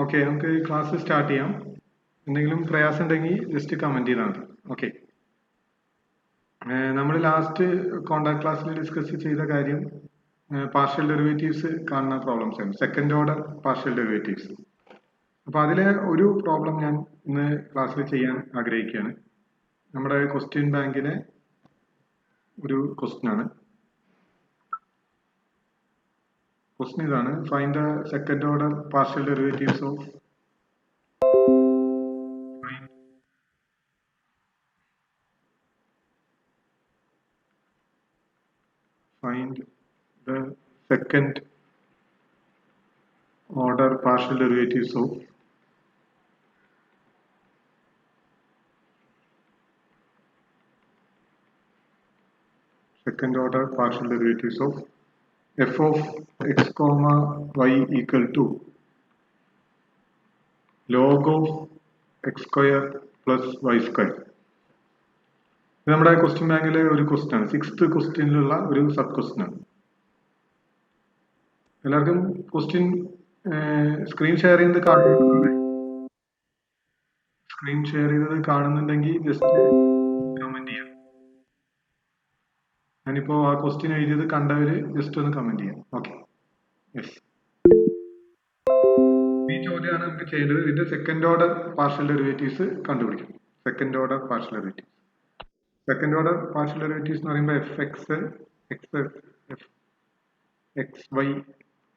Okay, നമുക്ക് class start ചെയ്യാം. എന്തെങ്കിലും പ്രയാസം ഉണ്ടെങ്കിൽ ജസ്റ്റ് കമന്റ് ചെയ്താൽ മതി. ഓക്കെ, നമ്മൾ ലാസ്റ്റ് കോണ്ടാക്ട് ക്ലാസ്സിൽ ഡിസ്കസ് ചെയ്ത കാര്യം പാർഷ്യൽ ഡെറിവേറ്റീവ്സ് കാണുന്ന പ്രോബ്ലംസ് ആണ്, സെക്കൻഡ് ഓർഡർ പാർഷ്യൽ ഡെറിവേറ്റീവ്സ്. അപ്പൊ അതിലെ ഒരു പ്രോബ്ലം ഞാൻ ഇന്ന് ക്ലാസ്സിൽ ചെയ്യാൻ ആഗ്രഹിക്കുകയാണ്. നമ്മുടെ ക്വസ്റ്റ്യൻ ബാങ്കിലെ ഒരു ക്വസ്റ്റ്യൻ ആണ്. ക്വസ്റ്റ്യൻ ഇതാണ്: find the second order partial derivatives of find the second order partial derivatives of f of x comma y equal to log of x square plus y square. ഇത് നമ്മുടെ question ബാങ്കിലെ ഒരു question ആണ്, 6th ക്വസ്റ്റ്യനിലുള്ള ഒരു sub question ആണ്. എല്ലാവർക്കും question screen share ചെയ്ത് കാണുന്നുണ്ടെങ്കിൽ ജസ്റ്റ് കമന്റ് ചെയ്യാം. ഞാനിപ്പോ ആ ക്വസ്റ്റ്യൻ എഴുതിയത് കണ്ടവര് ജസ്റ്റ് ഒന്ന് കമന്റ് ചെയ്യാം. Okay, yes. ഈ ചോദ്യമാണ് നമുക്ക് ചെയ്തത്. ഇതിന്റെ സെക്കൻഡ് ഓർഡർ പാർഷ്യൽ ഡെറിവേറ്റീവ്സ് കണ്ടുപിടിക്കും. സെക്കൻഡ് ഓർഡർ പാർഷ്യൽ ഡെറിവേറ്റീവ്സ് എന്ന് പറയുമ്പോൾ f X x y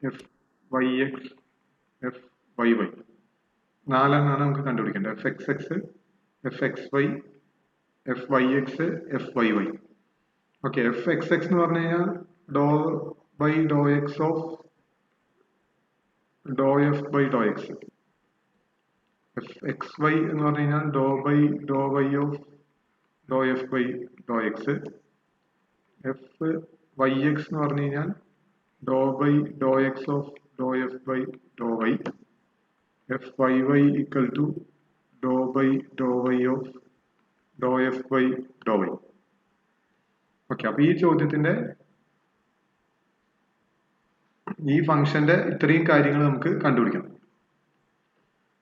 f y x f Y y നാലെണ്ണമാണ് നമുക്ക് കണ്ടുപിടിക്കേണ്ടത്. F X x f x y f y x f Y y. Okay, f X x എന്ന് പറഞ്ഞു കഴിഞ്ഞാൽ dou by dou x of dou f by dou x. F x y എന്ന് പറഞ്ഞു കഴിഞ്ഞാൽ dou by Dr Y of dou f by dou x. F y x എന്ന് പറഞ്ഞു കഴിഞ്ഞാൽ dou by dou x of dou f by Dr y. F Y Y equal to dou by Dr Y of dou f by Dr y. Okay, അപ്പൊ ഈ ചോദ്യത്തിന്റെ ഈ ഫംഗ്ഷന്റെ ഇത്രയും കാര്യങ്ങൾ നമുക്ക് കണ്ടുപിടിക്കണം.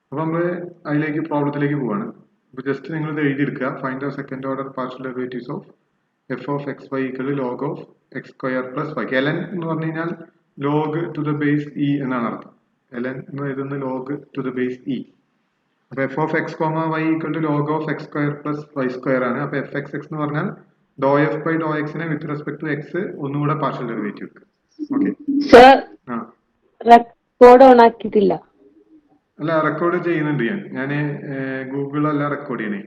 അപ്പൊ നമ്മള് അതിലേക്ക് പ്രോബ്ലത്തിലേക്ക് പോവാണ്. അപ്പൊ ജസ്റ്റ് നിങ്ങൾ ഇത് എഴുതിയെടുക്കുക. Find the second order partial derivatives of f of X Y equal log of x square plus y. L n എന്ന് പറഞ്ഞു കഴിഞ്ഞാൽ log to the base e എന്നാണ് അർത്ഥം. എലൻ എന്ന് എഴുതുന്ന log to the base e. അപ്പൊ f of x comma y equal to log of x square plus Y square ആണ്. അപ്പൊ എഫ് എക്സ് എക്സ് എന്ന് പറഞ്ഞാൽ ഡോ എഫ് ബൈ ഡോ എക്സിനെ വിത്ത് റെസ്പെക്ട് ടു എക്സ് ഒന്നുകൂടെ partial derivative. Okay, record on ആക്കിയിട്ടില്ല. അല്ല, record ചെയ്യുന്നുണ്ട്. ഞാൻ ഗൂഗിളല്ല റെക്കോർഡ് ചെയ്യണേ,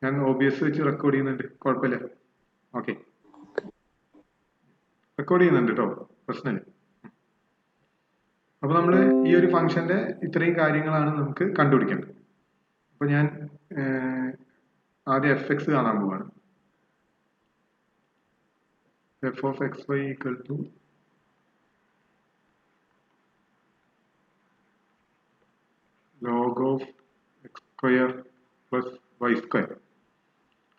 ഞാൻ OBS വെച്ച് റെക്കോർഡ് ചെയ്യുന്നുണ്ട്. കുഴപ്പമില്ല. ഓക്കെ, റെക്കോർഡ് ചെയ്യുന്നുണ്ട് കേട്ടോ, പ്രശ്നമില്ല. അപ്പൊ നമ്മള് ഈ ഒരു ഫംഗ്ഷന്റെ ഇത്രയും കാര്യങ്ങളാണ് നമുക്ക് കണ്ടുപിടിക്കേണ്ടത്. അപ്പൊ ഞാൻ ആദ്യം എഫ് എക്സ് കാണാൻ പോവാണ്. F of X Y equal to log of x square plus y square.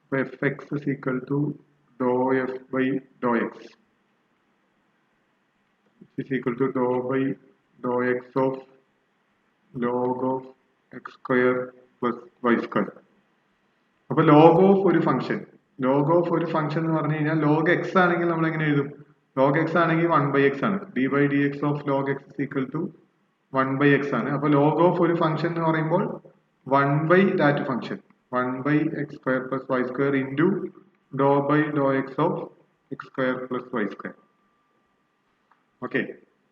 So fx is equal to dou f by dou x, which is equal to dou by dou x of log of x square plus y square. അപ്പൊ log of ഒരു function എന്ന് പറഞ്ഞു കഴിഞ്ഞാൽ log x ആണെങ്കിൽ നമ്മൾ എങ്ങനെ എഴുതും? log x ആണെങ്കിൽ 1/x ആണ്. d by dx of log x is equal to 1/x ആണ്. അപ്പൊ log of ഒരു ഫംഗ്ഷൻ എന്ന് പറയുമ്പോൾ 1 that function 1/x square plus y square into dou by dou x of x square plus y square. Okay,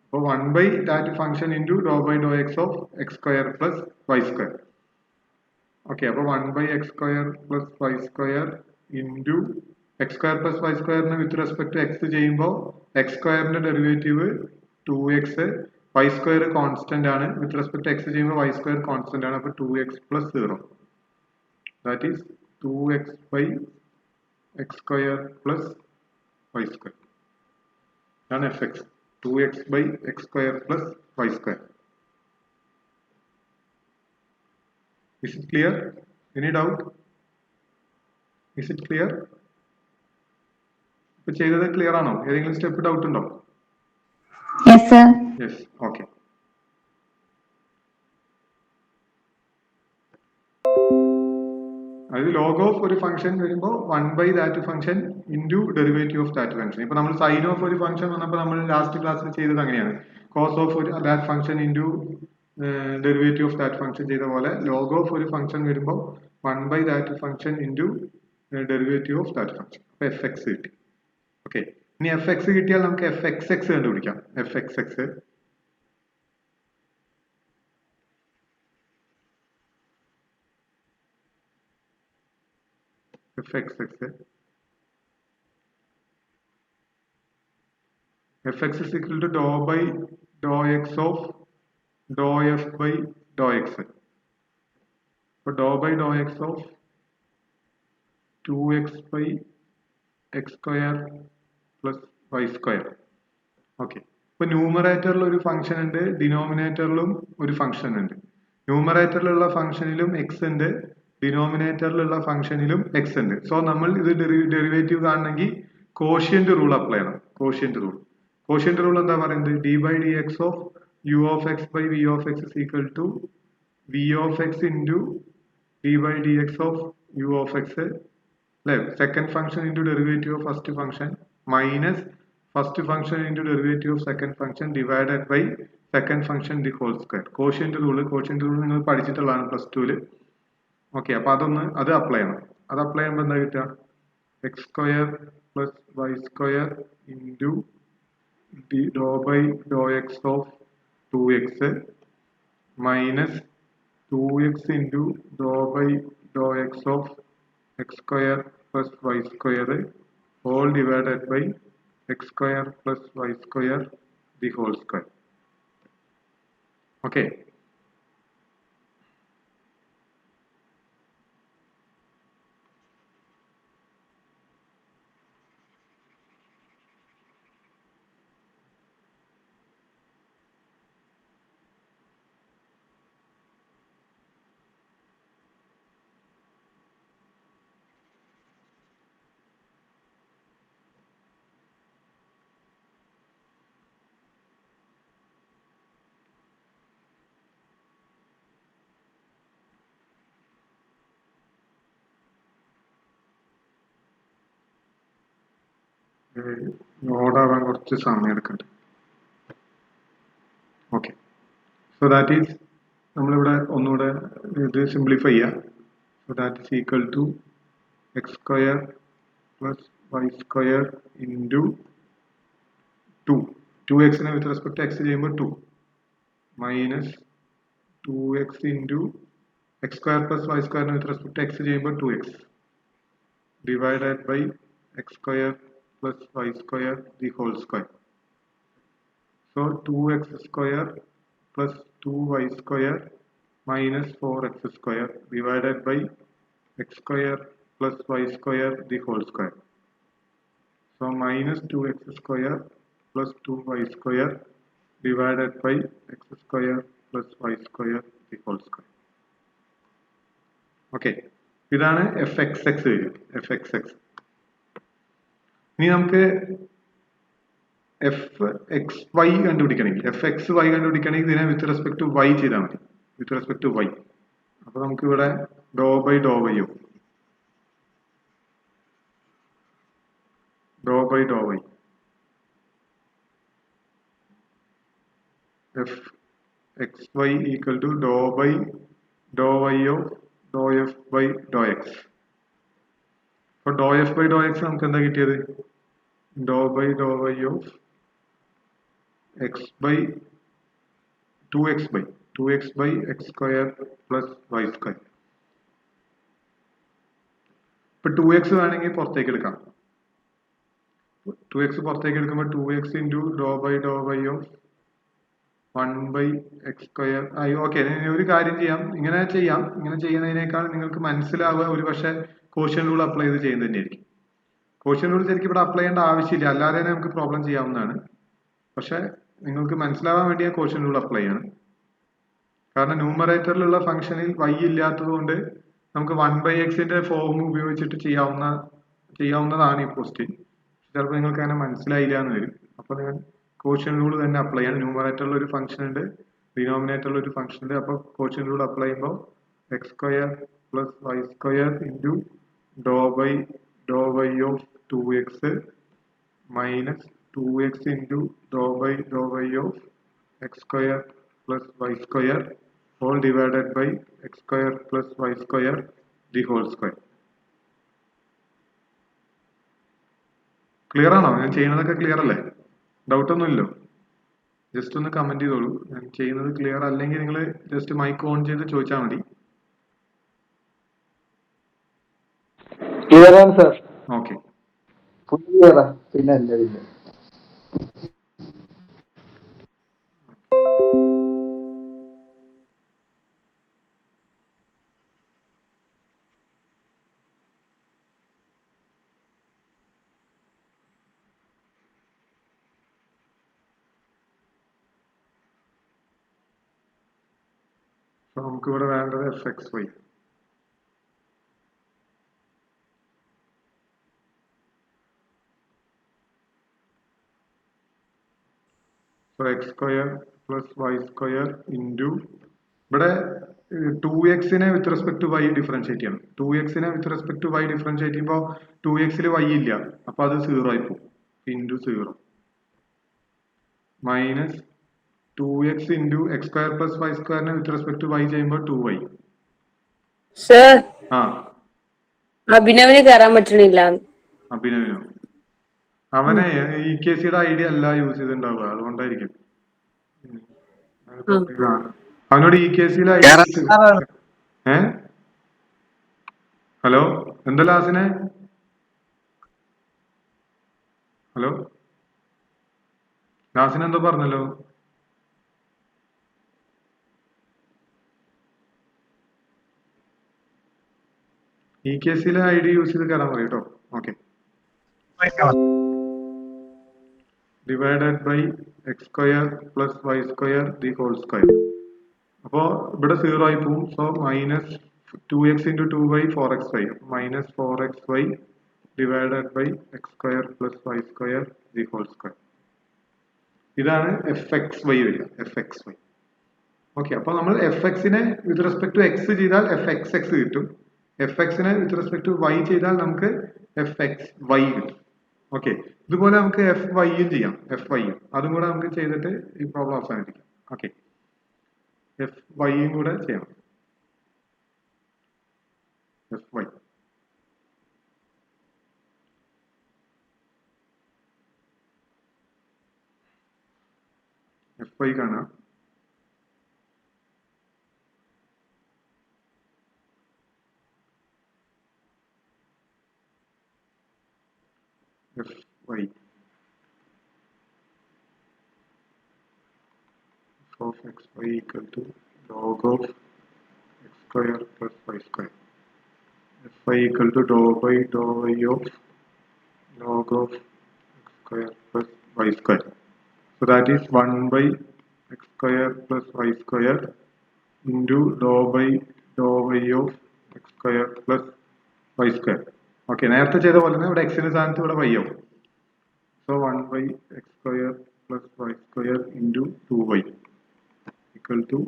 അപ്പൊ 1 that function into dou by dou x of x square plus y square. Okay, അപ്പൊ 1/x square plus y square into x square plus y square with respect to x ചെയ്യുമ്പോൾ x സ്ക്വയറിന്റെ derivative 2x, y square constant ആണ്. With respect to x ചെയ്യുമ്പോൾ y square constant ആണ്. അപ്പൊ 2x plus 0, that is 2x by x square plus y square. ഇതാണ് fx, 2x by x square plus y square. Is it clear? Any doubt? Is it clear? ഇപ്പൊ ചെയ്തത് clear ആണോ? ഏതെങ്കിലും step doubt ഉണ്ടോ? Yes sir. Yes, okay. അതായത് log of ഒരു function വരുമ്പോൾ 1/that function into derivative of that function. ഇപ്പൊ നമ്മൾ സൈൻ ഓഫ് ഒരു ഫംഗ്ഷൻ വന്നപ്പോൾ നമ്മൾ ലാസ്റ്റ് ക്ലാസ്സിൽ ചെയ്തത് അങ്ങനെയാണ്. കോസ് ഓഫ് ഒരു that function into derivative of that function ചെയ്ത പോലെ ലോഗ് ഓഫ് ഒരു ഫംഗ്ഷൻ വരുമ്പോൾ 1/that function into derivative of that function. അപ്പൊ എഫ് എക്സ് കിട്ടി. ഓക്കെ, ഇനി എഫ് എക്സ് കിട്ടിയാൽ നമുക്ക് എഫ് എക്സ് എക്സ് കണ്ടുപിടിക്കാം. F X X fx is equal to dou by dou x of dou f by dou x. So dou by dou x of 2x by x square plus y square. Okay. ഇപ്പോൾ ന്യൂമറേറ്ററിൽ ഒരു function ഉണ്ട്, ഡിനോമിനേറ്ററിലും ഒരു function ഉണ്ട്. ന്യൂമറേറ്ററിലുള്ള ഫംഗ്ഷനിലും X ഉണ്ട്, ഡിനോമിനേറ്ററിലുള്ള ഫംഗ്ഷനിലും X ഉണ്ട്. So നമ്മൾ ഇത് ഡെറിവേറ്റീവ് കാണണമെങ്കിൽ കോഷ്യന്റ് റൂൾ അപ്ലൈ ചെയ്യണം. കോഷ്യന്റ് റൂൾ എന്താ പറയുന്നത്? D by d x of u of x by v of x is equal to v of x into d by d x of u of x അല്ലെ, second function into derivative of first function minus first function into derivative of second function divided by second function the whole square. Quotient rule നിങ്ങൾ പഠിച്ചിട്ടുള്ളതാണ് +2 ല്. Okay, അപ്പൊ അത് apply ചെയ്യണം. അത് apply ചെയ്യുമ്പോൾ എന്താ കിട്ടുക? X square plus Y square into Dr by dou x of 2x minus 2x into Dr by dou x of x square plus Y square whole divided by X square plus Y square the whole square. Okay, ലോഡാവാൻ കുറച്ച് സമയം എടുക്കുന്നുണ്ട്. Okay, so that is നമ്മളിവിടെ ഒന്നുകൂടെ ഇത് simplify ചെയ്യാം. So that is equal to X square plus Y square into 2x with respect X ചെയ്യുമ്പോൾ 2 minus 2x into X square plus Y സ്ക്വയറിന് വിത്ത് റെസ്പെക്ട് എക്സ് ചെയ്യുമ്പോൾ 2x divided by X square plus y square the whole square. So 2x square plus 2y square minus 4x square divided by x square plus y square the whole square. So minus 2x square plus 2y square divided by x square plus y square the whole square. Okay, ഇതാണ് fxx വരും. fxx. ഇനി നമുക്ക് F x Y കണ്ടുപിടിക്കണമെങ്കിൽ ഇതിനെ വിത്ത് respect to y ചെയ്താൽ മതി. With respect to y. അപ്പൊ നമുക്ക് ഇവിടെ ഡോ ബൈ ഡോ വൈയോ dou by Dr y f x Y equal to dou by dou വൈയോ dou f by dou x. അപ്പൊ dou f by dou x നമുക്ക് എന്താ കിട്ടിയത്? Dou by Dr Y of x by 2x by X square plus Y square. ഇപ്പൊ 2x വേണമെങ്കിൽ പുറത്തേക്ക് എടുക്കാം. 2x പുറത്തേക്ക് എടുക്കുമ്പോൾ 2x into Dr by Dr Y of 1 by X square ആയി. ഓക്കെ, ഒരു കാര്യം ചെയ്യാം, ഇങ്ങനെ ചെയ്യുന്നതിനേക്കാൾ നിങ്ങൾക്ക് മനസ്സിലാവുക ഒരു പക്ഷെ കോഷ്യൻ റൂൾ അപ്ലൈ ചെയ്ത് ചെയ്യുന്നത് തന്നെയായിരിക്കും. കോഷ്യൻ റൂൾ ശരിക്കും ഇവിടെ അപ്ലൈ ചെയ്യേണ്ട ആവശ്യമില്ല, അല്ലാതെ തന്നെ നമുക്ക് പ്രോബ്ലം ചെയ്യാവുന്നതാണ്. പക്ഷെ നിങ്ങൾക്ക് മനസ്സിലാവാൻ വേണ്ടി കോഷ്യൻ റൂൾ അപ്ലൈ ചെയ്യണം. കാരണം ന്യൂമറേറ്ററിലുള്ള ഫംഗ്ഷനിൽ y ഇല്ലാത്തത് കൊണ്ട് നമുക്ക് 1/xന്റെ ഫോം ഉപയോഗിച്ചിട്ട് ചെയ്യാവുന്നതാണ് ഈ ക്വസ്റ്റ്യൻ. ചിലപ്പോൾ നിങ്ങൾക്ക് അങ്ങനെ മനസ്സിലായില്ല എന്ന് വരും. അപ്പൊ നിങ്ങൾ കോഷ്യൻ റൂൾ തന്നെ അപ്ലൈ ചെയ്യണം. ന്യൂമറേറ്ററിൽ ഒരു ഫംഗ്ഷൻ ഉണ്ട്, ഡിനോമിനേറ്ററിൽ ഒരു ഫംഗ്ഷൻ ഉണ്ട്. അപ്പൊ കോഷ്യൻ റൂൾ അപ്ലൈ ചെയ്യുമ്പോൾ X square plus y square into dou by dou y of 2x minus 2x into dou by dou y of x square plus y square all divided by x square plus y square the whole square. Clear ആണോ? ഞാൻ ചെയ്യുന്നതൊക്കെ clear അല്ലേ? Doubt ഒന്നുമില്ലല്ലോ? Just ഒന്ന് comment ചെയ്തോളൂ. ഞാൻ ചെയ്യുന്നത് clear അല്ലെങ്കിൽ നിങ്ങൾ ജസ്റ്റ് മൈക്ക് ഓൺ ചെയ്ത് ചോദിച്ചാൽ മതി. ക്ലിയറാണ് സർ. ഓക്കെ, ഫുൾ ക്ലിയറാ. പിന്നെ അല്ല പിന്നെ നമുക്ക് ഇവിടെ വേണ്ടത് fxy. So x square plus y square into ഇവിടെ 2x നെ with respect to y differentiate ചെയ്യണം. 2x നെ with respect to y differentiate ചെയ്യുമ്പോൾ 2x ൽ y ഇല്ല, അപ്പൊ അത് 0 ആയി പോകും. Into 0 minus 2x into X square plus y സ്ക്വയറിനെ വിത്ത് റെസ്പെക്ട് ടു y ചെയ്യുമ്പോൾ 2y. സർ ആ അഭിനവിന് കയറാൻ പറ്റണില്ല. അഭിനവിനോ? അവനെ ഇ കെ സിയുടെ ഐഡിയ അല്ല യൂസ് ചെയ്തിട്ടുണ്ടാവുക, അതുകൊണ്ടായിരിക്കും. അവനോട് ഇ കെ സിയിലെ ഐഡിയ ഹലോ എന്താ ലാസിനെ? ഹലോ ലാസിന് എന്തോ പറഞ്ഞല്ലോ? ഇ കെ സിയിലെ ഐ ഡി യൂസ് ചെയ്ത് കയറാൻ പറയും കേട്ടോ. Okay, divided by X square plus Y square the whole square. അപ്പോ ഇവിടെ 0 ആയി പോവും. So minus 2x into 2y 4xy minus 4xy divided by X square plus Y square the whole square. ഇതാണ് fxy വരിക, fxy. ഓക്കെ, അപ്പൊ നമ്മൾ fxനെ വിത്ത് respect to x ചെയ്താൽ fxx കിട്ടും. fxനെ വിത്ത് റെസ്പെക്ട് ടു y ചെയ്താൽ നമുക്ക് fxy കിട്ടും. ഓക്കെ, ഇതുപോലെ നമുക്ക് fyയും ചെയ്യാം. fyയും അതും കൂടെ നമുക്ക് ചെയ്തിട്ട് ഈ പ്രോബ്ലം അവസാനിപ്പിക്കാം. ഓക്കെ, fyയും കൂടെ ചെയ്യണം. fy fy കാണാം. fy of xy equal to log of x square plus y square. fy equal to dou by dou y of log of x square plus y square. So that is 1 by x square plus y square into dou by dou y of x square plus y square. Okay, നേരത്തെ ചെയ്ത പോലെ തന്നെ ഇവിടെ x ന്റെ സ്ഥാനത്ത് ഇവിടെ y ആവും. So 1 by x square plus y square into 2y equal to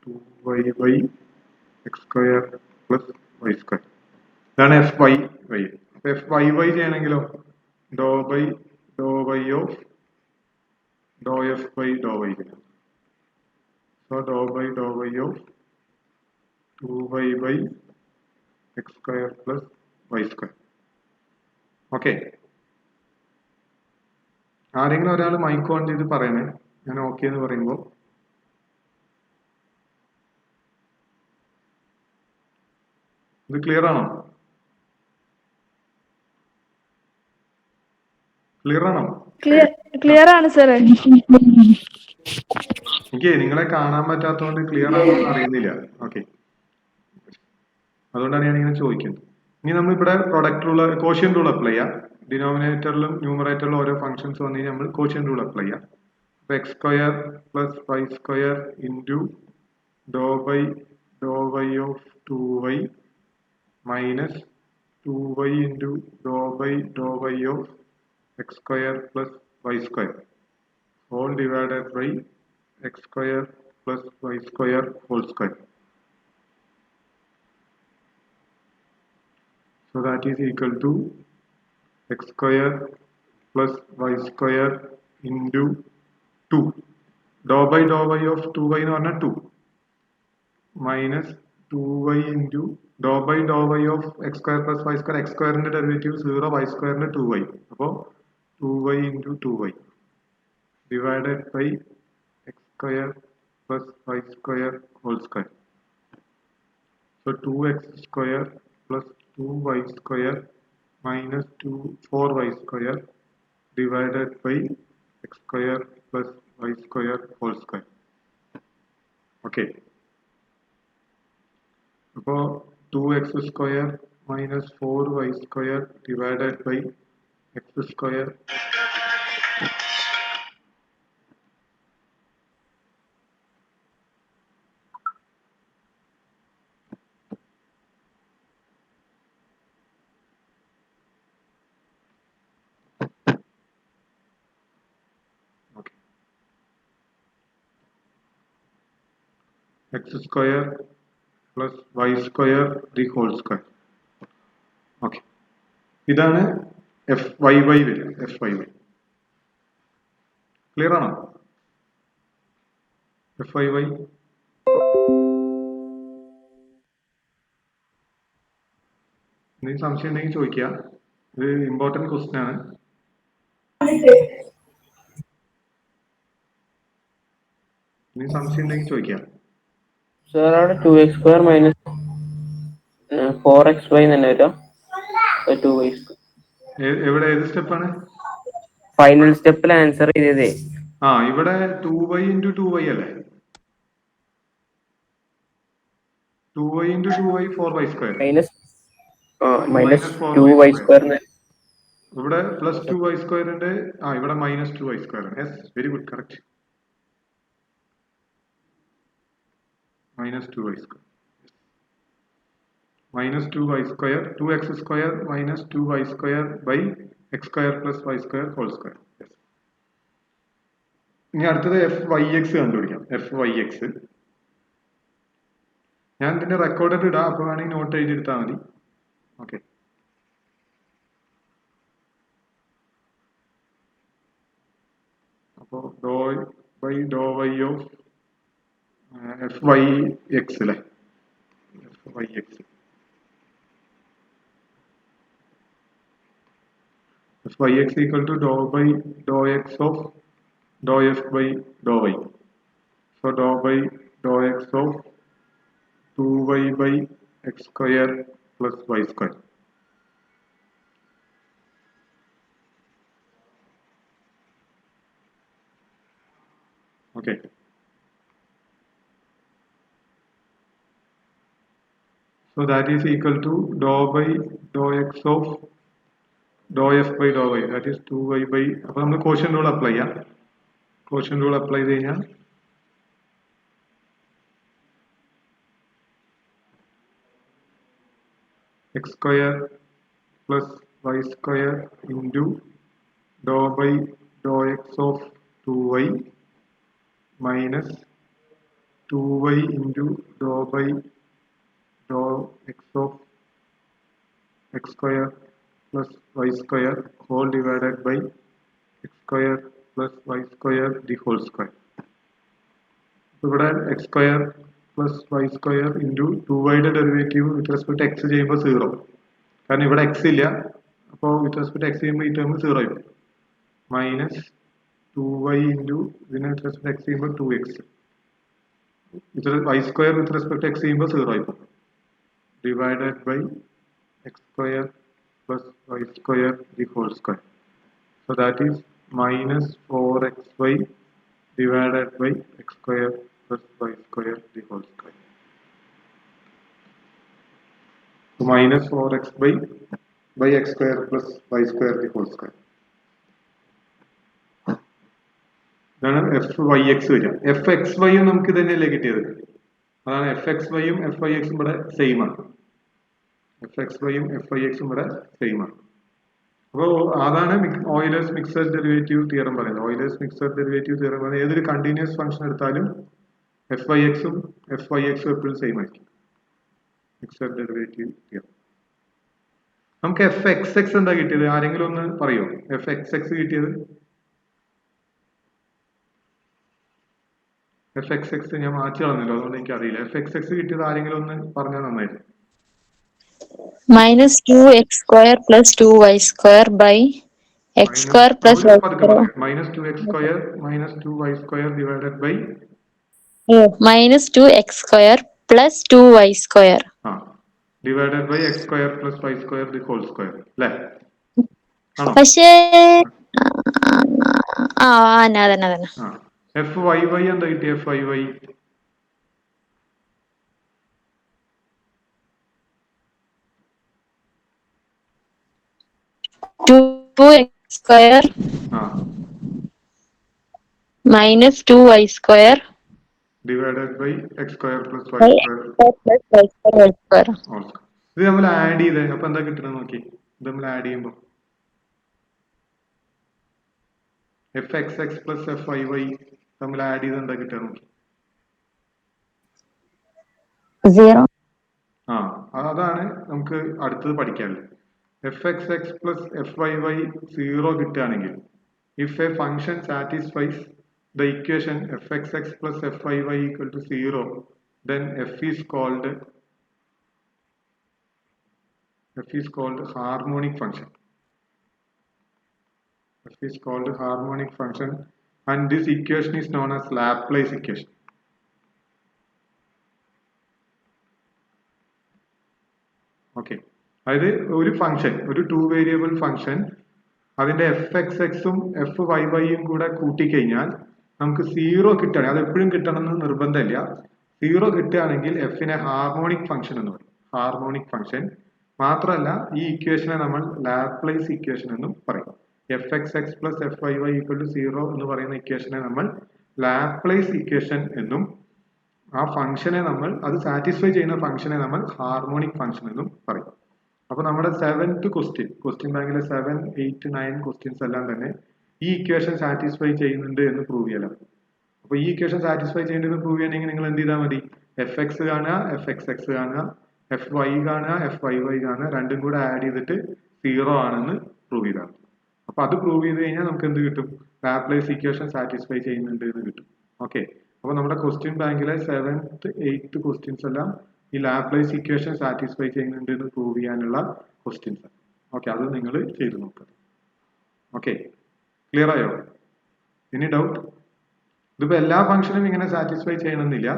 2y by x square plus y square. ഇതാണ് fy. അപ്പൊ fy ചെയ്യണമെങ്കിലോ dou by dou y of dou f by dou y. So dou by dou y of 2y by x square plus y square. Okay, ആരെങ്കിലും ഒരാൾ mic on ചെയ്ത് പറയണേ, ഞാൻ okay എന്ന് പറയുമ്പോൾ. ഇത് ക്ലിയർ ആണോ? ക്ലിയർ ആണോ? ക്ലിയർ ആണ് സാർ. എനിക്ക് നിങ്ങളെ കാണാൻ പറ്റാത്തതുകൊണ്ട് ക്ലിയർ ആണോ എന്ന് അറിയുന്നില്ല. ഓക്കെ, അതുകൊണ്ടാണ് ഞാൻ ഇങ്ങനെ ചോദിക്കുന്നത്. ഇനി നമ്മൾ ഇവിടെ product rule quotient rule apply ചെയ്യാം. ഡിനോമിനേറ്ററിലും ന്യൂമറേറ്ററിലും ഓരോ ഫംഗ്ഷൻസ് വന്നു കഴിഞ്ഞാൽ നമ്മൾ കോഷ്യൻ റൂൾ അപ്ലൈ ചെയ്യാം. X square plus Y square into Dr by Dr Y of 2y minus 2y into Dr by Dr Y of x square plus y square all divided by x square plus y square whole square. So that is equal to x square plus y square into 2. Dou by dou y of 2y എന്ന് പറഞ്ഞാൽ 2 minus 2y into dou by dou y of x square plus y square. X square ന്റെ derivative 0, y square ന്റെ 2y. അപ്പോൾ 2y into 2y divided by x square plus y square whole square. So 2x square plus 2y square minus 4y square divided by x square plus y square whole square. Okay. അപ്പോൾ 2x square minus 4y square divided by x square x square plus y square the whole square. Okay. ഇതാണ് fyy വരിക. fyy clear ആണോ? fyy എന്തെങ്കിലും സംശയം ഉണ്ടെങ്കിൽ ചോദിക്കുക. ഇത് important question ആണ്. എന്തെങ്കിലും സംശയം ഉണ്ടെങ്കിൽ ചോദിക്കുക. സർ അവിടെ 2x സ്ക്വയർ മൈനസ് 4xy തന്നെ വരാം. 2y എവിടെ ഏത് സ്റ്റെപ്പാണ്? ഫൈനൽ സ്റ്റെപ്പിൽ ആൻസർ ചെയ്തതേ. ഇവിടെ 2y into 2y അല്ലേ? 2y into 2y 4y square minus 2y square ഇവിടെ പ്ലസ് 2y സ്ക്വയർ ഉണ്ട്. ഇവിടെ minus 2y square. Yes, very good, correct. Minus 2y square minus 2y square, 2x square minus 2y square by x square plus y square whole square. Yes. ഇനി അടുത്തത് fyx കണ്ടുപിടിക്കാം. fyx ഞാൻ ഇതിന്റെ റെക്കോർഡിൽ ഇടാം, അപ്പോൾ വേണമെങ്കിൽ നോട്ട് എഴുതിയെടുത്താൽ മതി. ഓക്കെ. അപ്പോൾ dou by Dr Y of fyx അല്ലേ? fyx fyx equal to dou by dou x of dou f by dou y. So dou by dou x of 2y by x square plus y square. Okay. So that is equal to dou by dou x of dou f by dou y, that is 2y by. അപ്പോൾ നമ്മൾ quotient rule apply ചെയ്യാം. quotient rule apply ചെയ്ത് കഴിഞ്ഞാൽ x square plus y square into dou by dou x of 2y minus 2y into dou by dou x of x square plus y square whole divided by x square plus y square the whole square. ഇവിടെ x square plus y square into 2y യുടെ derivative with respect x ചെയ്യുമ്പോൾ 0, കാരണം ഇവിടെ x ഇല്ല. അപ്പോൾ വിത്ത് respect x ചെയ്യുമ്പോൾ ഈ term 0 ആയി. മൈനസ് 2y into ഇതിനെ വിത്ത് റെസ്പെക്ട് x ചെയ്യുമ്പോൾ 2x, y square with respect x ചെയ്യുമ്പോൾ 0 ആയി. Divided by x square plus y square the whole square. So that is minus 4xy divided by x square plus y square the whole square. So minus 4x by x square plus y square the whole square. ഇതാണ് fyx വരിക. fxy നമുക്ക് തന്നെയല്ലേ കിട്ടിയത്? അതാണ് fxy യും fyx ഇവിടെ same ആണ്. fxy യും fyx ഇവിടെ സെയിം ആണ്. അപ്പോൾ അതാണ് ഓയിലേഴ്സ് മിക്സഡ് ഡെറിവേറ്റീവ് തിയറം പറയുന്നത്. ഓയിലേഴ്സ് മിക്സഡ് ഡെറിവേറ്റീവ് തിയറം പറയുന്നത് ഏതൊരു കണ്ടിന്യൂസ് ഫംഗ്ഷൻ എടുത്താലും fyx ഉം എപ്പോഴും സെയിം ആയിരിക്കും. Mixed derivative theorem. നമുക്ക് എഫ് എക്സ് എക്സ് എന്താ കിട്ടിയത്? ആരെങ്കിലും ഒന്ന് പറയോ? എഫ് എക്സ് എക്സ് കിട്ടിയത്? എഫ് എക്സ് എക്സ് ഞാൻ മാറ്റി കളഞ്ഞല്ലോ, അതുകൊണ്ട് എനിക്ക് അറിയില്ല. എഫ് എക്സ് എക്സ് കിട്ടിയത് ആരെങ്കിലും ഒന്ന് പറഞ്ഞാൽ നന്നായിരുന്നു. minus 2x square plus 2y square by x square plus y square. Minus two X square minus two Y square divided by minus 2x square plus 2y square. Divided by X square plus Y square the whole square അല്ലേ? ആണോ? പക്ഷേ അതന്നെ F Y Y എന്താ കിട്ടിയ? F Y Y two X square minus 2y square divided by X square plus Y square. ഇത് നമ്മൾ add ചെയ്തേ, അപ്പൊ എന്താ കിട്ടണത് നോക്കി. ഇത് നമ്മൾ ആഡ് ചെയ്യുമ്പോ F X X plus F Y Y നമ്മൾ ആഡ് ചെയ്ത് എന്താ കിട്ടുക നോക്കി. 0. അതാണ് നമുക്ക് അടുത്തത് പഠിക്കാനുള്ളത്. F X X plus F Y Y 0 കിട്ടുകയാണെങ്കിൽ, if a function satisfies the equation fxx plus fyy equal to 0, then f is called harmonic function. F is called harmonic function, and this equation is known as Laplace equation. Okay, അതായത് ഒരു function, ഒരു 2 variable function, അതിന്റെ F X എക്സും F Y വൈയും കൂടെ കൂട്ടിക്കഴിഞ്ഞാൽ നമുക്ക് 0 കിട്ടുകയാണെങ്കിൽ, അത് എപ്പോഴും കിട്ടണം എന്ന് നിർബന്ധമില്ല. 0 കിട്ടുകയാണെങ്കിൽ എഫിനെ ഹാർമോണിക് ഫംഗ്ഷൻ എന്ന് പറയും. ഹാർമോണിക് ഫംഗ്ഷൻ മാത്രമല്ല, ഈ ഇക്വേഷനെ നമ്മൾ ലാപ്ലേസ് ഇക്വേഷൻ എന്നും പറയും. F X X plus F Y Y equal to 0 എന്ന് പറയുന്ന ഇക്വേഷനെ നമ്മൾ ലാപ്ലേസ് ഇക്വേഷൻ എന്നും, ആ ഫംഗ്ഷനെ നമ്മൾ, അത് സാറ്റിസ്ഫൈ ചെയ്യുന്ന ഫംഗ്ഷനെ നമ്മൾ ഹാർമോണിക് ഫംഗ്ഷൻ എന്നും പറയും. അപ്പൊ നമ്മുടെ 7th ക്വസ്റ്റ്യൻ ബാങ്കിലെ 7, 8, 9 ക്വസ്റ്റ്യൻസ് എല്ലാം തന്നെ ഈ ഇക്വേഷൻ സാറ്റിസ്ഫൈ ചെയ്യുന്നുണ്ട് എന്ന് പ്രൂവ് ചെയ്യലാണ്. അപ്പൊ ഈ ഇക്വേഷൻ സാറ്റിസ്ഫൈ ചെയ്യുന്നുണ്ട് പ്രൂവ് ചെയ്യണമെങ്കിൽ നിങ്ങൾ എന്ത് ചെയ്താൽ മതി? എഫ് എക്സ് കാണുക, എഫ് എക്സ് എക്സ് കാണുക, എഫ് വൈ കാണുക, എഫ് വൈ വൈ കാണുക, രണ്ടും കൂടെ ആഡ് ചെയ്തിട്ട് 0 ആണെന്ന് പ്രൂവ് ചെയ്താൽ മതി. അപ്പൊ അത് പ്രൂവ് ചെയ്ത് കഴിഞ്ഞാൽ നമുക്ക് എന്ത് കിട്ടും? ലാപ്ലേസ് ഇക്വേഷൻ സാറ്റിസ്ഫൈ ചെയ്യുന്നുണ്ട് എന്ന് കിട്ടും. ഓക്കെ, അപ്പൊ നമ്മുടെ ക്വസ്റ്റ്യൻ ബാങ്കിലെ 7th, 8th ക്വസ്റ്റ്യൻസ് എല്ലാം ഈ ലാപ്ലേസ് ഇക്വേഷൻ സാറ്റിസ്ഫൈ ചെയ്യുന്നുണ്ട് എന്ന് പ്രൂവ് ചെയ്യാനുള്ള ക്വസ്റ്റ്യൻസ്. ഓക്കെ, അത് നിങ്ങൾ ചെയ്ത് നോക്കുക. ഓക്കെ, ക്ലിയർ ആയോ? Any doubt? ഇതിപ്പോ എല്ലാ ഫംഗ്ഷനും ഇങ്ങനെ സാറ്റിസ്ഫൈ ചെയ്യണമെന്നില്ല.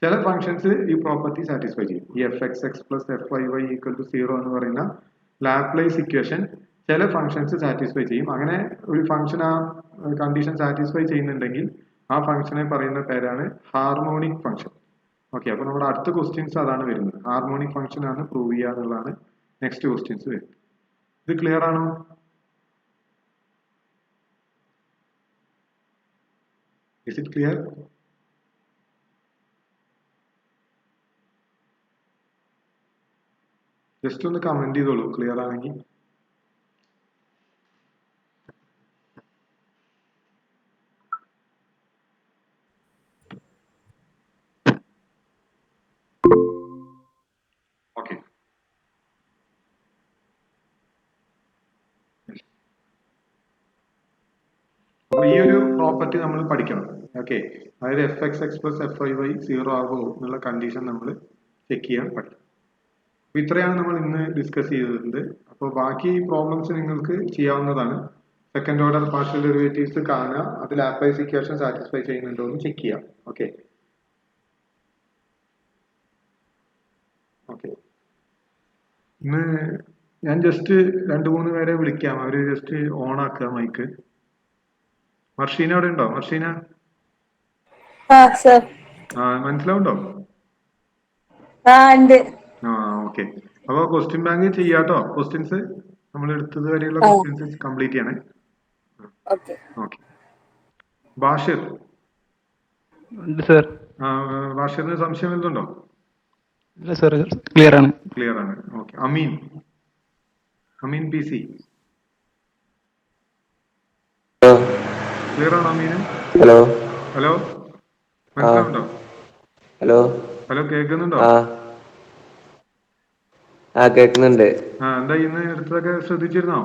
ചില ഫംഗ്ഷൻസ് ഈ പ്രോപ്പർട്ടി സാറ്റിസ്ഫൈ ചെയ്യും. ഈ F X X plus F Y Y equal to 0 എന്ന് പറയുന്ന ലാപ്ലേസ് ഇക്വേഷൻ ചില ഫംഗ്ഷൻസ് സാറ്റിസ്ഫൈ ചെയ്യും. അങ്ങനെ ഒരു ഫംഗ്ഷൻ ആ കണ്ടീഷൻ സാറ്റിസ്ഫൈ ചെയ്യുന്നുണ്ടെങ്കിൽ ആ ഫംഗ്ഷനെ പറയുന്ന പേരാണ് ഹാർമോണിക് ഫംഗ്ഷൻ. ഓക്കെ, അപ്പൊ നമ്മുടെ അടുത്ത ക്വസ്റ്റ്യൻസ് അതാണ് വരുന്നത്. ഹാർമോണിക് ഫംഗ്ഷൻ ആണ് പ്രൂവ് ചെയ്യുക എന്നുള്ളതാണ് നെക്സ്റ്റ് ക്വസ്റ്റ്യൻസ് വരുന്നത്. ഇത് ക്ലിയർ ആണോ? Is it clear? ജസ്റ്റ് ഒന്ന് കമന്റ് ചെയ്തോളൂ ക്ലിയർ ആണെങ്കിൽ. ഓക്കെ, അപ്പൊ ഈ ഒരു പ്രോപ്പർട്ടി നമ്മൾ പഠിക്കണം. ഓക്കെ, അതായത് F X X plus F Y Y 0 ആകുമോ എന്നുള്ള കണ്ടീഷൻ നമ്മൾ ചെക്ക് ചെയ്യാൻ പഠിക്കും. അപ്പൊ ഇത്രയാണ് നമ്മൾ ഇന്ന് ഡിസ്കസ് ചെയ്തിട്ടുണ്ട്. അപ്പോൾ ബാക്കി പ്രോബ്ലംസ് നിങ്ങൾക്ക് ചെയ്യാവുന്നതാണ്. സെക്കൻഡ് ഓർഡർ പാർഷ്യൽ ഡെറിവേറ്റീവ്സ് കാണുക, അത് ലാപ്ലേസ് ഇക്വേഷൻ സാറ്റിസ്ഫൈ ചെയ്യുന്നുണ്ടോ എന്ന് ചെക്ക് ചെയ്യാം. ഓക്കെ ഓക്കെ, ഇന്ന് ഞാൻ ജസ്റ്റ് 2-3 പേരെ വിളിക്കാം. അവര് ജസ്റ്റ് ഓൺ ആക്കുക മൈക്ക്. മർഷീന അവിടെ ഉണ്ടോ? മർഷീന, മനസ്സിലാവുണ്ടോ? ഓക്കെ, അപ്പൊ ക്വസ്റ്റ്യൻ ബാങ്ക് ചെയ്യാട്ടോ. ക്വസ്റ്റ്യൻസ് നമ്മൾ എടുത്തത് വരെയുള്ള ക്വസ്റ്റ്യൻസ് കംപ്ലീറ്റ് ചെയ്യണേ. ഓക്കെ, ബാഷിർ. ബാഷിറിന് സംശയം എന്തുണ്ടോ? ക്ലിയർ ആണ്. ക്ലിയർ ആണ്. Okay, Ameen P C clear ആണോ അമീന്? ഹലോ ഹലോ, മനസ്സിലാവുണ്ടോ? ഹലോ ഹലോ, കേൾക്കുന്നുണ്ടോ? ആ കേൾക്കുന്നുണ്ട്. എന്താ ഇന്ന് എടുത്തതൊക്കെ ശ്രദ്ധിച്ചിരുന്നോ?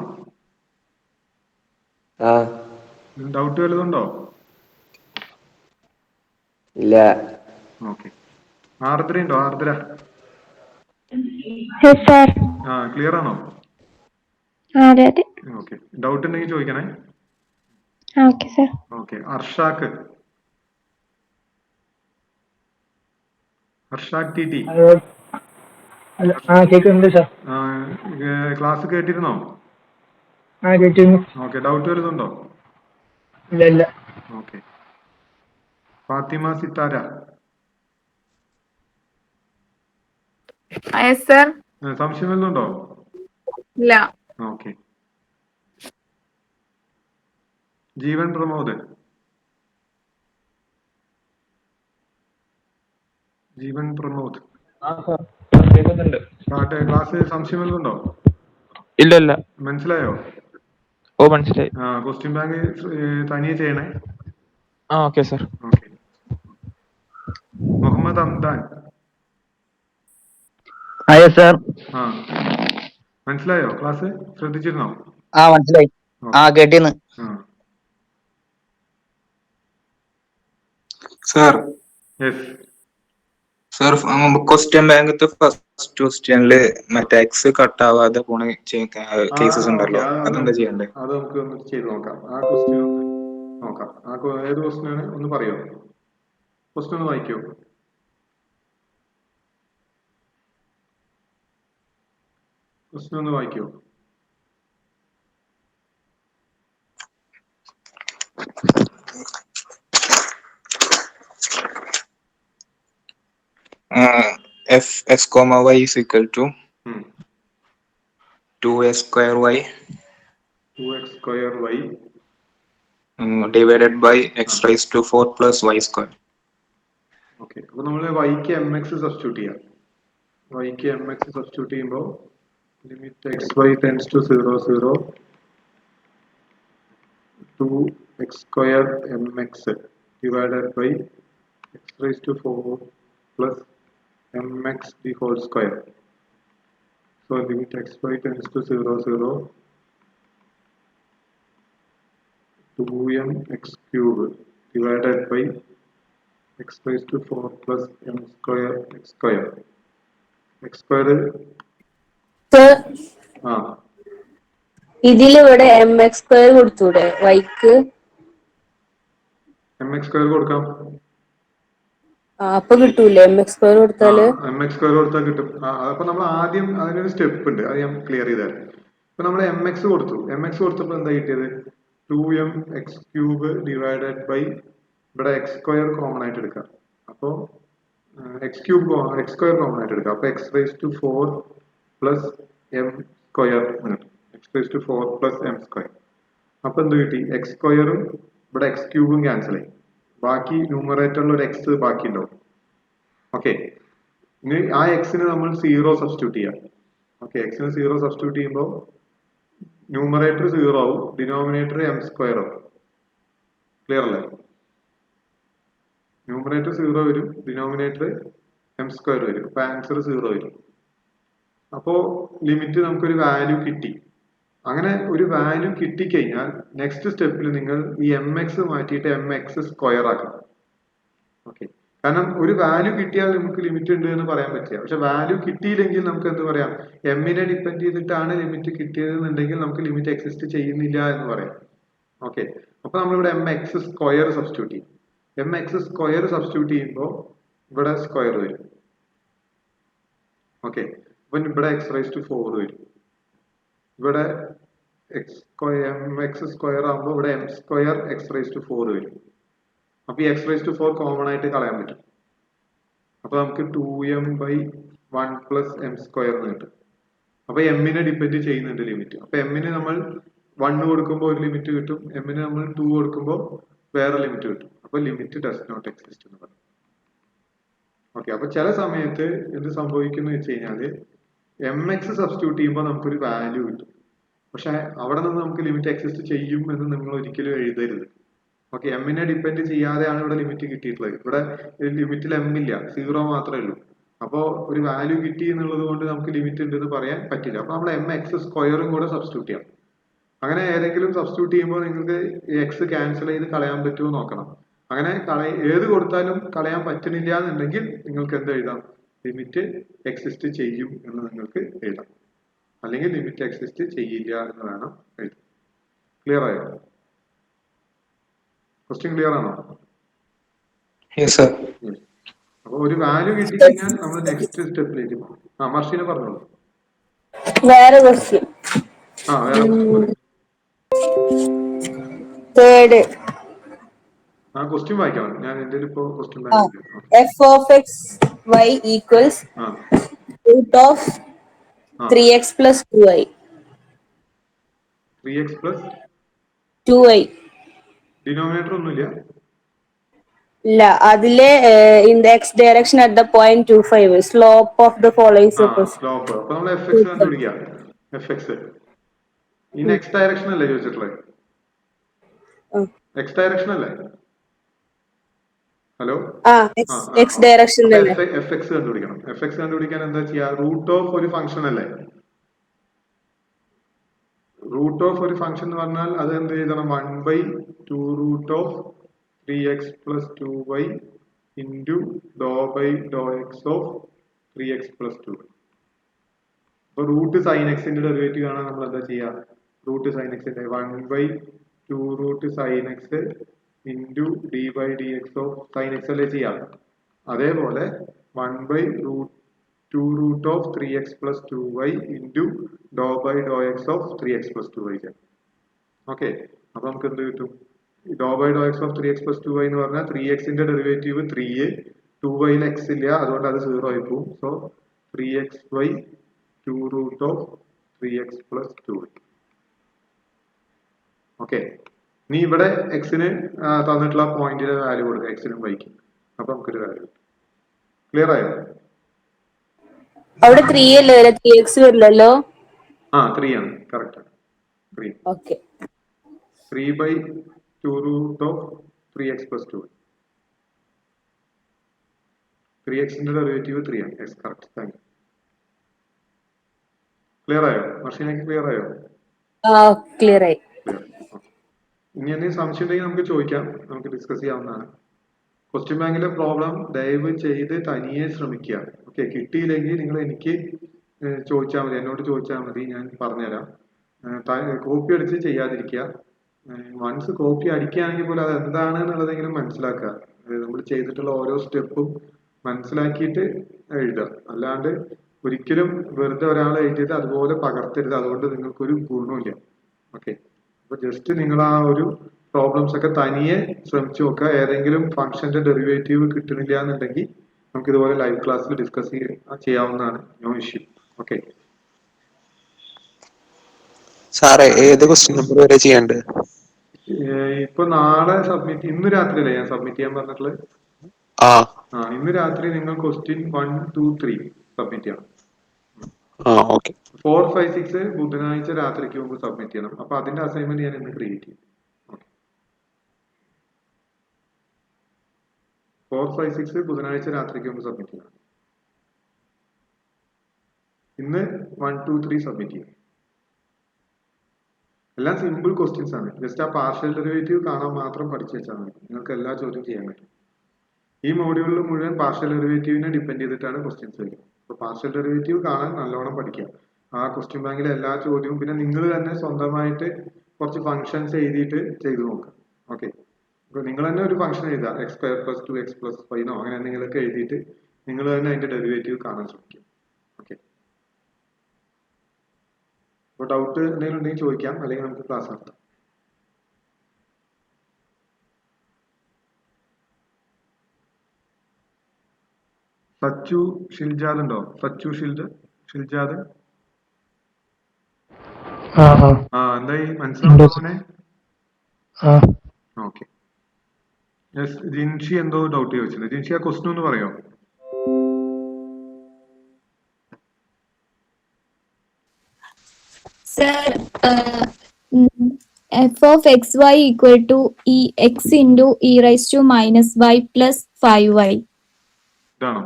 ആ ഡൗട്ട് വല്ലതുണ്ടോ? ഇല്ല. ഓക്കെ. ആർദ്രയുണ്ടോ? Ardra yes sir. ക്ലിയർ ആണോ? അതെ അതെ. ഓക്കെ. ഡൗട്ട് ഉണ്ടെങ്കിൽ ചോദിക്കണേ. Okay sir. Okay. Arshak T T കേൾക്കുന്നുണ്ട് സാർ. ക്ലാസ് കേട്ടിരുന്നോ? കേട്ടിരുന്നു. ഓക്കെ. ഡൗട്ട് വല്ലതുണ്ടോ? ഇല്ല ഇല്ല. ഓക്കെ. ഫാത്തിമ സിത്താര സർ. സംശയം വല്ലതുണ്ടോ? ഇല്ല. ഓക്കെ. ജീവൻ പ്രമോദ് കേൾക്കുന്നുണ്ട്. ക്ലാസ് സംശയം വല്ലതുണ്ടോ? ഇല്ല ഇല്ല. മനസ്സിലായോ? ഓ മനസ്സിലായി. ക്വസ്റ്റ്യൻ ബാങ്ക് തനിയെ ചെയ്യണേ. Okay sir. Okay. Muhammad Amdan sir. മനസ്സിലായോ? ക്ലാസ് ശ്രദ്ധിച്ചിരുന്നോ? മനസ്സിലായി. കേട്ടിന്ന്. സാർ യെസ് സാർ, ക്വസ്റ്റ്യൻ ബാങ്കത്തെ ഫസ്റ്റ് ക്വസ്റ്റ്യനില് മറ്റേ എക്സ് കട്ട് ആവാതെ പോണ കേസസ് ഉണ്ടല്ലോ, അതെന്താ ചെയ്യണ്ടേ? അത് നമുക്ക് ഒന്ന് ചെയ്ത് നോക്കാം. ആ ക്വസ്റ്റ്യൻ നോക്കാം. ഏത് ക്വസ്റ്റ്യൻ ആണ് ഒന്ന് പറയോ? ക്വസ്റ്റ്യൻ ഒന്ന് വായിക്കോ? ക്വസ്റ്റ്യൻ ഒന്ന് വായിക്കോ? x, y is equal to 2x square y divided by x raised to 4 plus y square. Okay. അപ്പൊ നമ്മൾ വൈക്ക് എം എക്സ് സബ്സ്റ്റിറ്റ്യൂട്ട് ചെയ്യാം. വൈക്ക് എം എക്സ് സബ്സ്റ്റിറ്റ്യൂട്ട് ചെയ്യുമ്പോൾ limit X Y tends to 0 0 2x square mx divided by x raised to 4 plus mx the whole square. So limit x y tends to 0 0 2mx cube divided by x raised to 4 plus m square x square. x square ഇതിലിവിടെ m x square കൊടുത്തൂടെ വൈക്ക്? M x square കൊടുക്കാം. അപ്പൊ കിട്ടൂലേ m x square കൊടുത്താല്? M x square കൊടുത്താൽ കിട്ടും. അപ്പൊ നമ്മൾ ആദ്യം അതിനൊരു സ്റ്റെപ്പ് ഉണ്ട്, അത് ഞാൻ ക്ലിയർ ചെയ്താൽ. ഇപ്പൊ നമ്മൾ എം എക്സ് കൊടുത്തു. എം എക്സ് കൊടുത്തപ്പോൾ എന്താ കിട്ടിയത്? 2mx ക്യൂബ് ഡിവൈഡഡ് ബൈ ഇവിടെ എക്സ് സ്ക്വയർ കോമൺ ആയിട്ട് എടുക്കാം. അപ്പോ എക്സ് സ്ക്വയർ കോമൺ ആയിട്ട് എടുക്കാം. അപ്പൊ X raise to 4 plus M square X raise to 4 plus M square. അപ്പൊ എന്ത് കിട്ടി? എക്സ് സ്ക്വയറും ഇവിടെ എക്സ് ക്യൂബും ക്യാൻസൽ ആയി. ബാക്കി ന്യൂമറേറ്ററിൽ ഒരു എക്സ് ബാക്കി ഉണ്ടാവും. ഓക്കെ. ഇനി ആ എക്സിന് നമ്മൾ 0 സബ്സ്റ്റിറ്റ്യൂട്ട് ചെയ്യാം. ഓക്കെ. എക്സിന് 0 സബ്സ്റ്റിറ്റ്യൂട്ട് ചെയ്യുമ്പോൾ ന്യൂമറേറ്റർ 0 ആവും, ഡിനോമിനേറ്റർ എം സ്ക്വയർ ആവും. ക്ലിയർ അല്ലേ? ന്യൂമറേറ്റർ 0 വരും, ഡിനോമിനേറ്റർ എം സ്ക്വയർ വരും. അപ്പൊ ആൻസർ 0 വരും. അപ്പോ ലിമിറ്റ് നമുക്കൊരു വാല്യൂ കിട്ടി. അങ്ങനെ ഒരു വാല്യൂ കിട്ടിക്കഴിഞ്ഞാൽ നെക്സ്റ്റ് സ്റ്റെപ്പിൽ നിങ്ങൾ ഈ എം എക്സ് മാറ്റിയിട്ട് എം എക്സ് സ്ക്വയർ ആക്കണം. ഓക്കെ. കാരണം ഒരു വാല്യൂ കിട്ടിയാൽ നമുക്ക് ലിമിറ്റ് ഉണ്ട് എന്ന് പറയാൻ പറ്റില്ല. പക്ഷെ വാല്യൂ കിട്ടിയില്ലെങ്കിൽ നമുക്ക് എന്ത് പറയാം? എമ്മിനെ ഡിപ്പെൻഡ് ചെയ്തിട്ടാണ് ലിമിറ്റ് കിട്ടിയതെന്നുണ്ടെങ്കിൽ നമുക്ക് ലിമിറ്റ് എക്സിസ്റ്റ് ചെയ്യുന്നില്ല എന്ന് പറയാം. ഓക്കെ. അപ്പൊ നമ്മളിവിടെ എം എക്സ് സ്ക്വയർ സബ്സ്റ്റിറ്റ്യൂട്ട് ചെയ്യും. എം എക്സ് സ്ക്വയർ സബ്സ്റ്റിറ്റ്യൂട്ട് ചെയ്യുമ്പോൾ ഇവിടെ സ്ക്വയർ വരും. ഓക്കെ. അപ്പൊ ഇവിടെ എക്സ് റൈസ് ടു 4 വരും. ഇവിടെ എം എക്സ് സ്ക്വയർ ആകുമ്പോൾ ഇവിടെ M square X rise to 4 വരും. അപ്പൊ ഈ എക്സ് റൈസ് ടു 4 കോമൺ ആയിട്ട് കളയാൻ പറ്റും. അപ്പൊ നമുക്ക് 2m by 1 plus M square എന്ന് കിട്ടും. അപ്പൊ എമ്മിനെ ഡിപ്പെൻഡ് ചെയ്യുന്നുണ്ട് ലിമിറ്റ്. അപ്പൊ എമ്മിന് നമ്മൾ 1 കൊടുക്കുമ്പോൾ ഒരു ലിമിറ്റ് കിട്ടും, എമ്മിന് നമ്മൾ 2 കൊടുക്കുമ്പോൾ വേറെ ലിമിറ്റ് കിട്ടും. അപ്പൊ ലിമിറ്റ് ഡസ് നോട്ട് എക്സിസ്റ്റ് എന്ന് പറയും. ഓക്കെ. അപ്പൊ ചില സമയത്ത് എന്ത് സംഭവിക്കുന്നു വെച്ച് കഴിഞ്ഞാല് എം എക്സ് സബ്സ്റ്റിറ്റ്യൂട്ട് ചെയ്യുമ്പോൾ നമുക്കൊരു വാല്യൂ കിട്ടും. പക്ഷെ അവിടെ നിന്ന് നമുക്ക് ലിമിറ്റ് എക്സിസ്റ്റ് ചെയ്യും എന്ന് നിങ്ങൾ ഒരിക്കലും എഴുതരുത്. ഓക്കെ. എമ്മിനെ ഡിപ്പെൻഡ് ചെയ്യാതെയാണ് ഇവിടെ ലിമിറ്റ് കിട്ടിയിട്ടുള്ളത്. ഇവിടെ ലിമിറ്റിൽ എം ഇല്ല, 0 മാത്രമേ ഉള്ളൂ. അപ്പോൾ ഒരു വാല്യൂ കിട്ടി എന്നുള്ളത് കൊണ്ട് നമുക്ക് ലിമിറ്റ് ഉണ്ടെന്ന് പറയാൻ പറ്റില്ല. അപ്പോൾ നമ്മൾ എം എക്സ് സ്ക്വയറും കൂടെ സബ്സ്റ്റിറ്റ്യൂട്ട് ചെയ്യാം. അങ്ങനെ ഏതെങ്കിലും സബ്സ്റ്റിറ്റ്യൂട്ട് ചെയ്യുമ്പോൾ നിങ്ങൾക്ക് എക്സ് ക്യാൻസൽ ചെയ്ത് കളയാൻ പറ്റുമോ നോക്കണം. അങ്ങനെ ഏത് കൊടുത്താലും കളയാൻ പറ്റുന്നില്ല എന്നുണ്ടെങ്കിൽ നിങ്ങൾക്ക് എന്ത് എഴുതാം? ലിമിറ്റ് എക്സിസ്റ്റ് ചെയ്യും എന്ന് നിങ്ങൾക്ക് എഴുതാം. അല്ലെങ്കിൽ ലിമിറ്റ് എക്സിസ്റ്റ് ചെയ്യില്ല എന്ന് വേണം എഴുതാം. ക്ലിയർ ആയോ? ക്വസ്റ്റ്യൻ ക്ലിയർ ആണോ? അപ്പൊ ഒരു വാല്യൂ കിട്ടിക്കഴിഞ്ഞാൽ നമ്മൾ നെക്സ്റ്റ് സ്റ്റെപ്പിലേക്ക് പോകും. മർഷീനെ പറഞ്ഞോളൂ. വേറെ ക്വസ്റ്റ്യൻ. വേറെ തേർഡ്. ക്വസ്റ്റ്യൻ വായിക്കാം. ഞാൻ എന്റെ ഇപ്പോ question F of X Y equals root of 3x plus 2y. 3x plus 2y. Denominator ഒന്നുമില്ല. ഇല്ല, അതിലെ in the X direction at the point 25 slope of the following surface. Slope. അപ്പോൾ നമ്മൾ fx കണ്ടുപിടിക്കുക. fx ഇൻ x ഡയറക്ഷൻ അല്ലേ ചോദിച്ചിട്ടുള്ളത്? x direction അല്ലേ? Hello. X ഡയറക്ഷനിലല്ലേ? fx കണ്ടുപിടിക്കണം. fx കണ്ടുപിടിക്കാൻ എന്താ ചെയ്യാ? റൂട്ട് ഓഫ് ഒരു ഫംഗ്ഷൻ അല്ലേ? റൂട്ട് ഓഫ് ഒരു ഫംഗ്ഷൻ എന്ന് പറഞ്ഞാൽ അത് എന്ത് ചെയ്യണം? 1/2 root of 3x plus 2y into dou by dou x of 3x plus 2y. അപ്പൊ റൂട്ട് സൈൻ എക്സിന്റെ ഡെറിവേറ്റീവ് ആണ് നമ്മൾ എന്താ ചെയ്യാ? റൂട്ട് സൈൻ എക്സിന്റെ 1/2 root sine x into d by d x of sine x അല്ലേ ചെയ്യാം. അതേപോലെ 1/2 root of 3x plus 2y into Dr by dou x of 3x plus 2y ചെയ്യാം. ഓക്കെ, അപ്പൊ നമുക്ക് എന്ത് കിട്ടും? Dou by dou x of 3x plus 2y എന്ന് പറഞ്ഞാൽ 3xന്റെ ഡെറിവേറ്റീവ് 3, 2yയിൽ x ഇല്ല, അതുകൊണ്ട് അത് 0 ആയി പോകും. So 3x/2 root of 3x plus 2y. Okay, ഇനി ഇവിടെ എക്സിന് തന്നിട്ടുള്ള പോയിന്റിലെ വാല്യൂ കൊടുക്കുക, എക്സിനും വൈക്കും. അപ്പൊ നമുക്കൊരു വാല്യൂ കിട്ടും. ക്ലിയർ ആയോ? അവിടെ 3 അല്ലേ, 3x വരില്ലല്ലോ. 3 ആണ്, correct. 3. Okay. 3/2 root of 3x plus 2. 3xന്റെ ഡെറിവേറ്റീവ് 3 ആണ്. Yes, correct. Thank you. Clear ആയോ? മർഷീനൊക്കെ ക്ലിയർ ആയോ? ക്ലിയർ ആയി. ഇനി എന്തെങ്കിലും സംശയം ഉണ്ടെങ്കിൽ നമുക്ക് ചോദിക്കാം, നമുക്ക് ഡിസ്കസ് ചെയ്യാവുന്നതാണ്. ക്വസ്റ്റ്യൻ ബാങ്കിലെ പ്രോബ്ലം ദയവ് ചെയ്ത് തനിയെ ശ്രമിക്കുക. ഓക്കെ, കിട്ടിയില്ലെങ്കിൽ നിങ്ങൾ എനിക്ക് ചോദിച്ചാൽ മതി, എന്നോട് ചോദിച്ചാൽ മതി, ഞാൻ പറഞ്ഞുതരാം. കോപ്പി അടിച്ച് ചെയ്യാതിരിക്കുക. വൺസ് കോപ്പി അടിക്കുകയാണെങ്കിൽ പോലും അത് എന്താണ് എന്നുള്ളതെങ്കിലും മനസ്സിലാക്കുക. നമ്മൾ ചെയ്തിട്ടുള്ള ഓരോ സ്റ്റെപ്പും മനസ്സിലാക്കിയിട്ട് എഴുതുക. അല്ലാണ്ട് ഒരിക്കലും വെറുതെ ഒരാൾ എഴുതിയത് അതുപോലെ പകർത്തരുത്. അതുകൊണ്ട് നിങ്ങൾക്കൊരു ഗുണമില്ല. ഓക്കെ, അപ്പൊ ജസ്റ്റ് നിങ്ങൾ ആ ഒരു പ്രോബ്ലംസ് ഒക്കെ തനിയെ ശ്രമിച്ചു നോക്കുക. ഏതെങ്കിലും ഫംഗ്ഷന്റെ ഡെറിവേറ്റീവ് കിട്ടുന്നില്ല എന്നുണ്ടെങ്കിൽ നമുക്ക് ഇതുപോലെ ലൈവ് ക്ലാസ്സിൽ ഡിസ്കസ് ചെയ്യാവുന്നതാണ്. No issue. ഓക്കെ സാറേ, ഏത് ക്വസ്റ്റ്യൻ നമ്പർ വരെ ചെയ്യേണ്ടത്? ഇപ്പൊ നാളെ സബ്മിറ്റ്, ഇന്ന് രാത്രിയല്ലേ ഞാൻ സബ്മിറ്റ് ചെയ്യാൻ പറഞ്ഞിട്ടുള്ളത്? ഇന്ന് രാത്രി നിങ്ങൾ ക്വസ്റ്റ്യൻ 1, 2, 3 സബ്മിറ്റ് ചെയ്യണം. 4, 5, 6 ബുധനാഴ്ച രാത്രിക്ക് മുമ്പ് സബ്മിറ്റ് ചെയ്യണം. അപ്പൊ അതിന്റെ അസൈൻമെന്റ് ഞാൻ ഇന്ന് ക്രിയേറ്റ് ചെയ്യും. 4, 5, 6 ബുധനാഴ്ച രാത്രിക്ക് മുമ്പ് സബ്മിറ്റ് ചെയ്യണം. ഇന്ന് 1, 2, 3 സബ്മിറ്റ് ചെയ്യും. എല്ലാം സിമ്പിൾ ക്വസ്റ്റ്യൻസ് ആണ്. ജസ്റ്റ് ആ പാർഷ്യൽ ഡെറിവേറ്റീവ് കാണാൻ മാത്രം പഠിച്ചു വെച്ചാൽ മതി. നിങ്ങൾക്ക് എല്ലാ ചോദ്യവും ചെയ്യാൻ പറ്റും. ഈ മോഡ്യൂളിൽ മുഴുവൻ പാർഷ്യൽ ഡെറിവേറ്റീവിനെ ഡിപ്പെൻഡ് ചെയ്തിട്ടാണ് ക്വസ്റ്റ്യൻസ് വരിക. അപ്പോൾ പാർഷ്യൽ ഡെറിവേറ്റീവ് കാണാൻ നല്ലോണം പഠിക്കുക. ആ ക്വസ്റ്റ്യൻ ബാങ്കിലെ എല്ലാ ചോദ്യവും, പിന്നെ നിങ്ങൾ തന്നെ സ്വന്തമായിട്ട് കുറച്ച് ഫംഗ്ഷൻസ് എഴുതിയിട്ട് ചെയ്തു നോക്കുക. ഓക്കെ, അപ്പോൾ നിങ്ങൾ തന്നെ ഒരു ഫംഗ്ഷൻ എഴുതുക, x² + 2x + 5 അങ്ങനെ എന്തെങ്കിലുമൊക്കെ എഴുതിയിട്ട് നിങ്ങൾ തന്നെ അതിന്റെ ഡെറിവേറ്റീവ് കാണാൻ ശ്രമിക്കുക. ഓക്കെ, അപ്പോൾ ഡൗട്ട് എന്തെങ്കിലും ഉണ്ടെങ്കിൽ ചോദിക്കാം, അല്ലെങ്കിൽ നമുക്ക് ക്ലാസ് നടത്താം. സച്ചു ഷിൽജാദ് ഉണ്ടോ? സച്ചു ഷിൽജാദ് എന്തായി മനസ്സിലാവുന്നേ? ഓക്കെ. ജിൻഷി എന്തോ ഡൗട്ട് ചോദിച്ചിട്ടുണ്ട്. ജിൻഷി ആ ക്വസ്റ്റ്യൻ ഒന്ന് പറയോ? Sir, f of xy equal to x into e raised to minus y plus 5y. ഇതാണോ?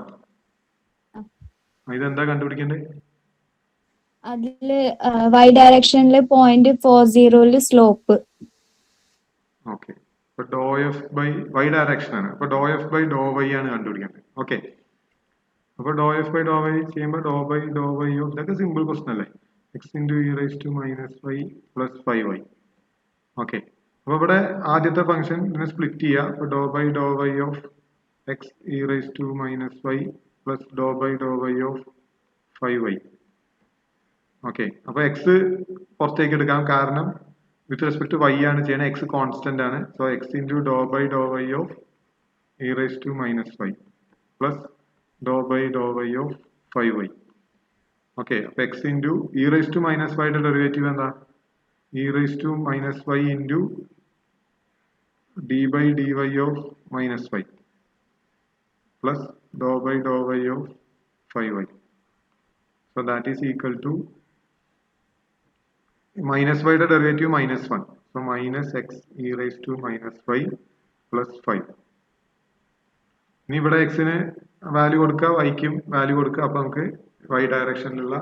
ഇതെന്താ കണ്ടുപിടിക്കേണ്ടത്? അതില് y ഡയറക്ഷനില് 0.40 സ്ലോപ്പ്. ഓക്കെ, അപ്പൊ dou f by y direction ആണ്, അപ്പൊ dou f by Dr y ആണ് കണ്ടുപിടിക്കേണ്ടത്. ഓക്കെ, അപ്പൊ dou f by Dr y ചെയ്യുമ്പോൾ dou by Dr Y of, ഇതൊക്കെ സിമ്പിൾ ക്വസ്റ്റൻ അല്ലേ, x into e raise to minus y plus 5y. Okay, അപ്പൊ ഇവിടെ ആദ്യത്തെ ഫംഗ്ഷൻ ഇതിനെ സ്പ്ലിറ്റ് ചെയ്യുക, അപ്പൊ dou by Dr Y of x e raise to minus y plus Dr by Dr Y of 5y. Okay, അപ്പൊ x പുറത്തേക്ക് എടുക്കാം, കാരണം വിത്ത് റെസ്പെക്ട് ടു വൈ ആണ് ചെയ്യണത്, എക്സ് കോൺസ്റ്റന്റ് ആണ്. So x into Dr by Dr Y of e raise to minus y plus Dr by Dr Y of 5y. Okay, അപ്പൊ x into e raise to minus വൈയുടെ derivative എന്താ? E raise to minus y into d by d y of minus y plus Dr by Dr Y of 5y. So that is equal to minus y യുടെ derivative -1. So minus x e raised to minus y plus 5. ഇനി ഇവിടെ എക്സിന് value കൊടുക്കുക, വൈക്കും value കൊടുക്കുക, അപ്പൊ നമുക്ക് y ഡയറക്ഷനിലുള്ള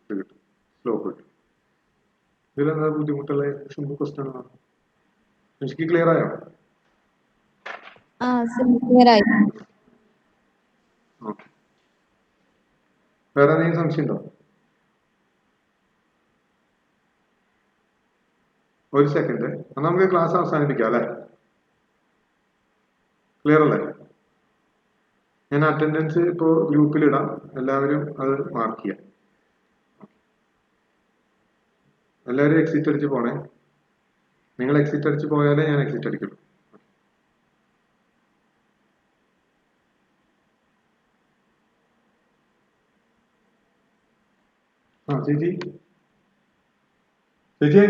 ഇത് കിട്ടും, സ്ലോപ്പ് കിട്ടും. ഇതിലെന്താ ബുദ്ധിമുട്ടുള്ള സിമ്പിൾ ക്വസ്റ്റ്യൻ ആണ്. എനിക്ക് ക്ലിയർ ആയോ? ക്ലിയർ ആയി. ഓക്കെ, വേറെ എന്തെങ്കിലും സംശയം ഉണ്ടോ? ഒരു സെക്കൻഡ്, നമുക്ക് ക്ലാസ് അവസാനിപ്പിക്കാം അല്ലെ? ക്ലിയർ അല്ലേ? ഞാൻ അറ്റൻഡൻസ് ഇപ്പോൾ ഗ്രൂപ്പിലിടാം, എല്ലാവരും അത് മാർക്ക് ചെയ്യാം. എല്ലാവരും എക്സിറ്റ് അടിച്ച് പോണേ. നിങ്ങൾ എക്സിറ്റ് അടിച്ച് പോയാലേ ഞാൻ എക്സിറ്റ് അടിക്കുള്ളൂ. ആ ചേച്ചി, ചേച്ചി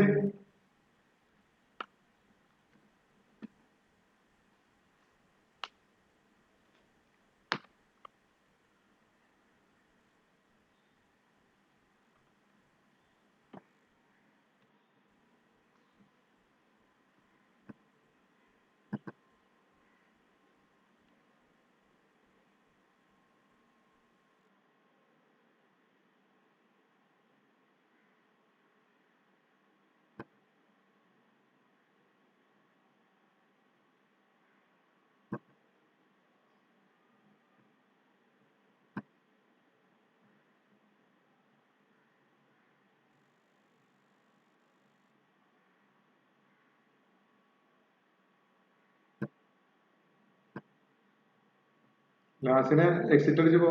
ക്ലാസ്സിനെ എക്സിറ്റ് അടിച്ച് പോ.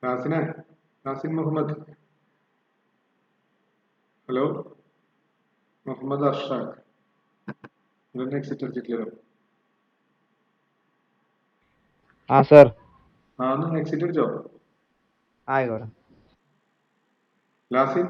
ക്ലാസ്സിനെ, യാസിൻ മുഹമ്മദ്, ഹലോ, മുഹമ്മദ് അർഷാഖ്, ഇതൊന്ന് എക്സിറ്റ് അടിച്ചിട്ടില്ലല്ലോ. സർ. ഒന്ന് എക്സിറ്റ് അടിച്ചോ? ആയിക്കോട്ടെ. യാസിൻ,